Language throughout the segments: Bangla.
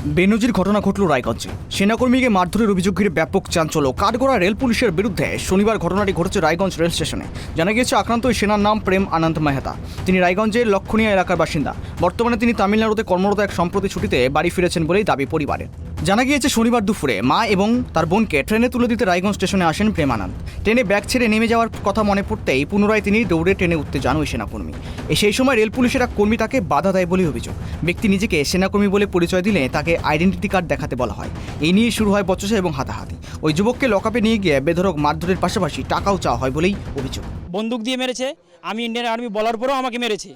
বেনজির ঘটনা ঘটল রায়গঞ্জে। সেনাকর্মীকে মারধরের অভিযোগ ঘিরে ব্যাপক চাঞ্চল্য। কাঠগড়া রেল পুলিশের বিরুদ্ধে শনিবার ঘটনাটি ঘটেছে রায়গঞ্জ রেল স্টেশনে। জানা গিয়েছে আক্রান্ত ওই সেনার নাম প্রেম আনন্দ মেহতা। তিনি রায়গঞ্জের লক্ষণীয় এলাকার বাসিন্দা। বর্তমানে তিনি তামিলনাড়ুতে কর্মরত এক সম্প্রতি ছুটিতে বাড়ি ফিরেছেন বলেই দাবি পরিবারের। জানা গিয়েছে শনিবার দুপুরে মা এবং তার বোনকে ট্রেনে তুলে দিতে রায়গঞ্জ স্টেশনে আসেন প্রেম আনন্দ। ট্রেনে ব্যাগ ছেড়ে নেমে যাওয়ার কথা মনে পড়তেই পুনরায় তিনি দৌড়ে ট্রেনে উঠতে যান ওই সেনাকর্মী। সেই সময় রেল পুলিশের এক কর্মী তাকে বাধা দেয় বলে অভিযোগ। ব্যক্তি নিজেকে সেনাকর্মী বলে পরিচয় দিলে তাকে আইডেন্টিটি কার্ড দেখাতে বলা হয়। এই নিয়ে শুরু হয় বচসা এবং হাতাহাতি। ওই যুবককে লকআপে নিয়ে গিয়ে বেধড়ক মারধরের পাশাপাশি টাকাও চাওয়া হয় বলেই অভিযোগ। বন্দুক দিয়ে মেরেছে, আমি ইন্ডিয়ান আর্মি বলার পরেও আমাকে মেরেছে।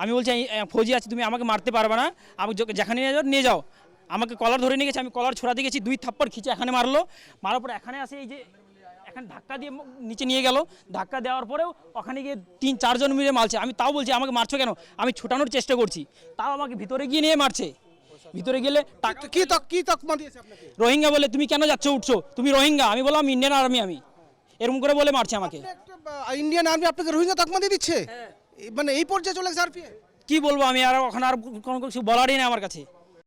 আমি বলছি ফৌজি আছে, তুমি আমাকে মারতে পারবে না, আমি যেখানে নিয়ে যাও। আমাকে কলার ধরে নিয়ে গেছে, আমি কলার ছোড়াতে গেছি, 2 থাপ্পড় খিচে এখানে মারলো। মারার পর এখানে আসে এই যে এখানে ধাক্কা দিয়ে নিচে নিয়ে গেল। ধাক্কা দেওয়ার পরেও ওখানে গিয়ে 3-4 জন মিলে মারছে। আমি তাও বলছি আমাকে মারছো কেন, আমি ছোটানোর চেষ্টা করছি, তাও আমাকে ভিতরে গিয়ে নিয়ে মারছে। ভিতরে গেলে কি তকমা দিয়েছে আপনাকে? রোহিঙ্গা বলে, তুমি কেন যাচ্ছ, উঠছো, তুমি রোহিঙ্গা। আমি বললাম আমি ইন্ডিয়ান আর্মি, আমি এরকম করে বলে মারছে আমাকে। ইন্ডিয়ান আর্মি আপনাকে রোহিঙ্গা তকমা দিয়ে দিচ্ছে, মানে এই পর্যায়ে চলে গেছে আরপিএফ। কি বলবো আমি, আর ওখানে আর কোনো কিছু বলারই না আমার কাছে।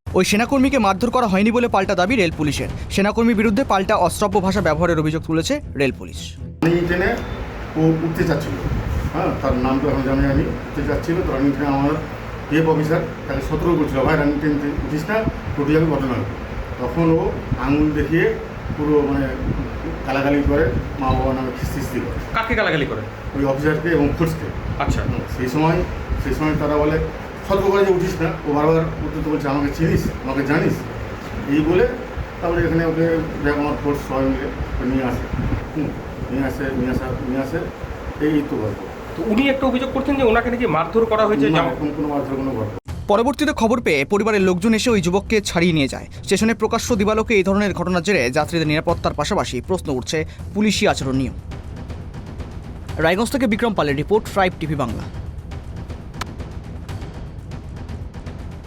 ওই সেনাকর্মীকে মারধর করা হয়নি বলে পাল্টা দাবি রেল পুলিশের। সেনাকর্মীর বিরুদ্ধে পাল্টা অশ্রাব্য ভাষা ব্যবহারের অভিযোগ তুলেছে রেল পুলিশ। ট্রেনে ও উঠতে চাচ্ছিল, তার নাম তো এখন জানি আমি, উঠতে চাচ্ছিল। তো রানিং ট্রেনে আমার পিএফ অফিসার তাকে সতর্ক করছিল, ভাই রানিং ট্রেন উঠিস না, টোটি যাবে ঘটনা। তখন ও আঙুল দেখিয়ে পুরো মানে গালাগালি করে, মা বাবা নামে খিস্তি করে। কাকে গালাগালি করে? ওই অফিসারকে এবং ফোর্সকে। আচ্ছা, সেই সময় তারা বলে সতর্ক করে যে উঠিস না। ও বারবার উঠতে বলছে, আমাকে চিনিস, আমাকে জানিস, এই বলে তারপরে এখানে ওকে দেখ আমার ফোর্স সবাই মিলে নিয়ে আসে। নিয়ে আসে এই তো গল্প। তো উনি একটা অভিযোগ করছেন যে ওনাকে নাকি মারধর করা হয়েছে। কোনো মারধর কোনো গল্প। পরবর্তীতে খবর পেয়ে পরিবারের লোকজন এসে ওই যুবককে ছাড়িয়ে নিয়ে যায়। স্টেশনে প্রকাশ্য দিবালোকে এই ধরনের ঘটনার জেরে যাত্রীদের নিরাপত্তার পাশাপাশি প্রশ্ন উঠছে পুলিশি আচরণ নিয়েও। রায়গঞ্জ থেকে বিক্রম পালের রিপোর্ট, 5 টিভি বাংলা।